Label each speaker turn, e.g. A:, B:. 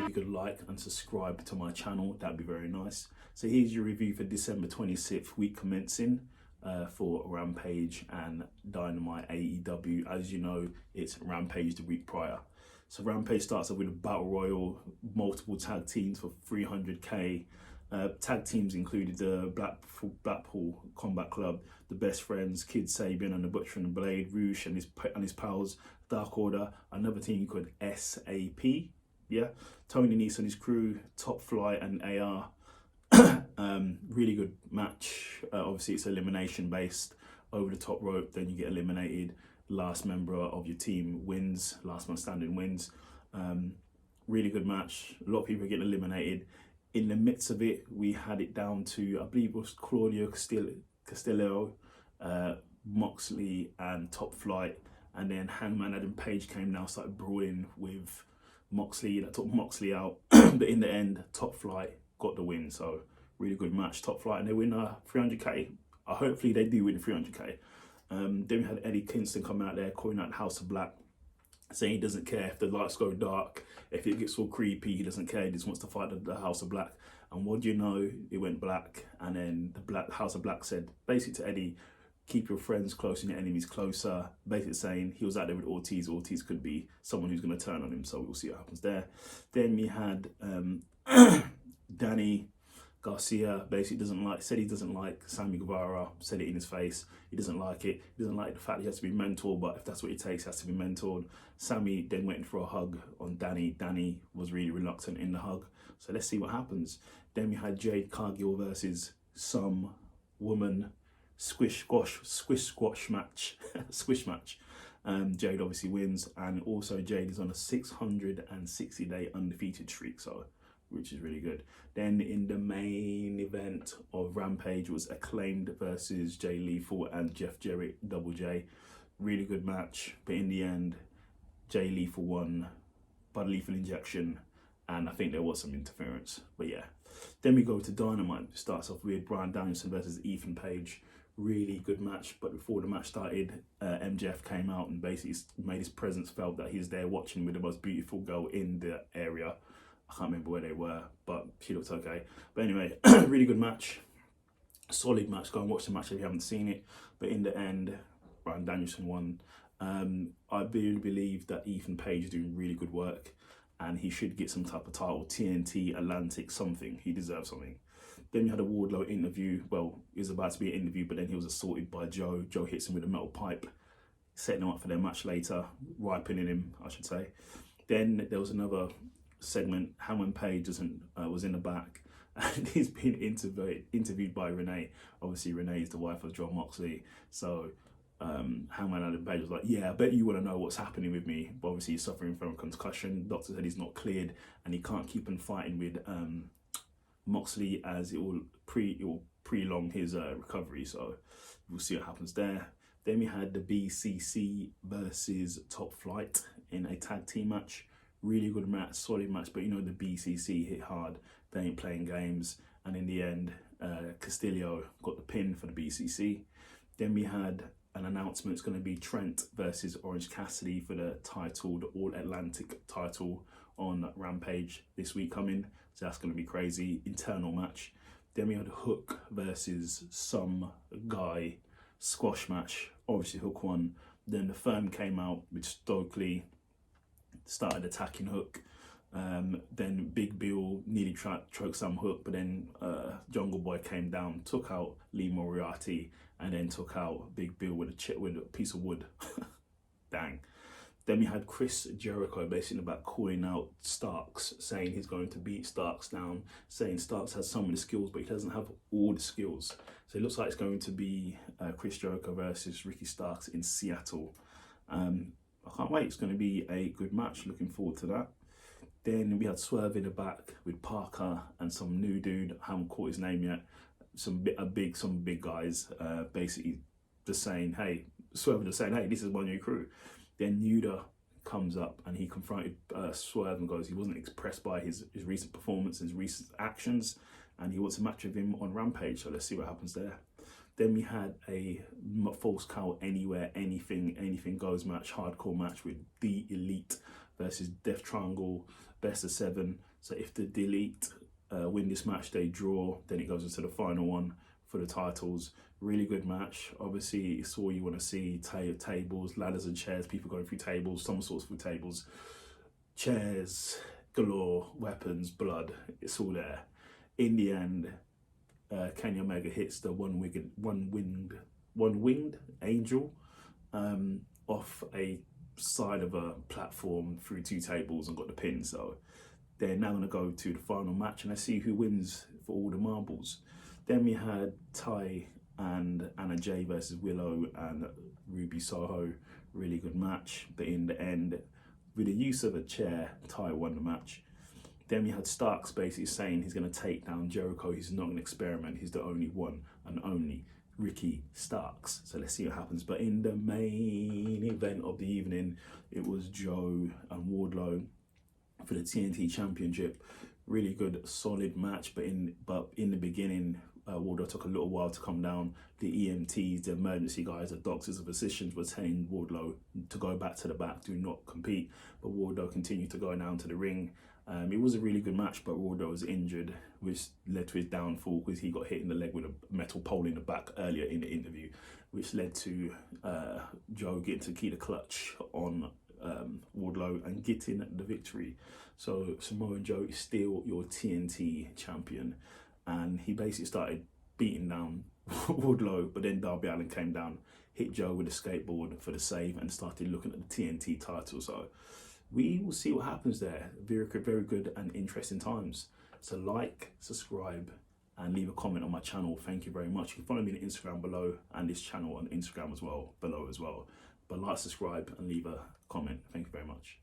A: you could like and subscribe to my channel, that'd be very nice. So here's your review for December 26th, week commencing, for Rampage and Dynamite AEW. As you know, it's Rampage the week prior. So Rampage starts off with a battle royal, multiple tag teams for 300k. Tag teams included the Blackpool Combat Club, the Best Friends, Kid Sabian and the Butcher and the Blade, Roosh and his pals, Dark Order, another team called SAP, yeah, Tony Nese and his crew, Top Flight and AR. Really good match. Obviously it's elimination based, over the top rope, then you get eliminated. Last member of your team wins, last man standing wins. Really good match. A lot of people getting eliminated. In the midst of it, we had it down to, I believe it was Claudio Castillo, Moxley and Top Flight, and then Hangman Adam Page came down, started brawling with Moxley. That took Moxley out, but in the end, Top Flight got the win. So really good match, Top Flight, and they win 300k. Hopefully they do win 300k. Then we had Eddie Kingston come out there calling out the House of Black, saying he doesn't care if the lights go dark, if it gets all creepy, he doesn't care, he just wants to fight the House of Black. And what do you know, it went black, and then the House of Black said basically to Eddie, keep your friends close and your enemies closer, basically saying he was out there with Ortiz. Ortiz could be someone who's going to turn on him, so we'll see what happens there. Then we had Danny Garcia basically said he doesn't like Sammy Guevara, said it in his face. He doesn't like it. He doesn't like the fact he has to be mentored, but if that's what it takes, he has to be mentored. Sammy then went for a hug on Danny. Danny was really reluctant in the hug. So let's see what happens. Then we had Jade Cargill versus some woman squish squash match. Squish match. Jade obviously wins, and also Jade is on a 660-day undefeated streak, so which is really good. Then in the main event of Rampage was Acclaimed versus Jay Lethal and Jeff Jarrett, Double J. Really good match, but in the end, Jay Lethal won by lethal injection, and I think there was some interference, but yeah. Then we go to Dynamite. It starts off with Bryan Danielson versus Ethan Page. Really good match, but before the match started, MJF came out and basically made his presence felt, that he's there watching with the most beautiful girl in the area. I can't remember where they were, but she looked okay. But anyway, really good match. Solid match. Go and watch the match if you haven't seen it. But in the end, Bryan Danielson won. I really believe that Ethan Page is doing really good work, and he should get some type of title, TNT, Atlantic, something. He deserves something. Then we had a Wardlow interview. Well, it was about to be an interview, but then he was assaulted by Joe. Joe hits him with a metal pipe, setting him up for their match later, ripening him, I should say. Then there was another segment. Hangman Page was in the back, and he's been interviewed by Renee. Obviously, Renee is the wife of John Moxley. So Hangman Adam Page was like, yeah, I bet you want to know what's happening with me. But obviously, he's suffering from a concussion. Doctor said he's not cleared, and he can't keep on fighting with Moxley, as it will prolong his recovery. So we'll see what happens there. Then we had the BCC versus Top Flight in a tag team match. Really good match, solid match, but you know the BCC hit hard. They ain't playing games, and in the end, Castillo got the pin for the BCC. Then we had an announcement. It's going to be Trent versus Orange Cassidy for the title, the All Atlantic title on Rampage this week coming. So that's going to be crazy. Internal match. Then we had Hook versus some guy squash match. Obviously Hook won. Then the Firm came out with Stokely, started attacking Hook. Then Big Bill nearly choked some Hook, but then Jungle Boy came down, took out Lee Moriarty, and then took out Big Bill with a piece of wood. Dang. Then we had Chris Jericho basically about calling out Starks, saying he's going to beat Starks down, saying Starks has some of the skills, but he doesn't have all the skills. So it looks like it's going to be Chris Jericho versus Ricky Starks in Seattle. I can't wait. It's going to be a good match. Looking forward to that. Then we had Swerve in the back with Parker and some new dude. I haven't caught his name yet. Some big guys basically just saying, hey, Swerve just saying, hey, this is one of your crew. Then Nuda comes up and he confronted Swerve and goes, he wasn't impressed by his recent performance, his recent actions, and he wants a match with him on Rampage. So let's see what happens there. Then we had a false count anywhere, anything goes match, hardcore match with the Elite versus Death Triangle, best of 7. So if the Elite win this match, they draw, then it goes into the final one for the titles. Really good match. Obviously, it's all you want to see. Tables, ladders and chairs, people going through tables, somersaults through tables, chairs galore, weapons, blood, it's all there. In the end, Kenny Omega hits the one-winged angel off a side of a platform through 2 tables and got the pin. So they're now going to go to the final match, and let's see who wins for all the marbles. Then we had Ty and Anna Jay versus Willow and Ruby Soho. Really good match, but in the end, with the use of a chair, Ty won the match. Then we had Starks basically saying he's going to take down Jericho. He's not an experiment. He's the only one and only Ricky Starks. So let's see what happens. But in the main event of the evening, it was Joe and Wardlow for the TNT Championship. Really good, solid match. But in the beginning, Wardlow took a little while to come down. The EMTs, the emergency guys, the doctors, the physicians were telling Wardlow to go back to the back, do not compete. But Wardlow continued to go down to the ring. It was a really good match, but Wardlow was injured, which led to his downfall because he got hit in the leg with a metal pole in the back earlier in the interview, which led to Joe getting to keep the clutch on Wardlow and getting the victory. So Samoa Joe is still your TNT champion, and he basically started beating down Wardlow, but then Darby Allin came down, hit Joe with a skateboard for the save, and started looking at the TNT title. So we will see what happens there. Very good and interesting times. So like, subscribe, and leave a comment on my channel. Thank you very much. You can follow me on Instagram below, and this channel on Instagram as well, below as well. But like, subscribe, and leave a comment. Thank you very much.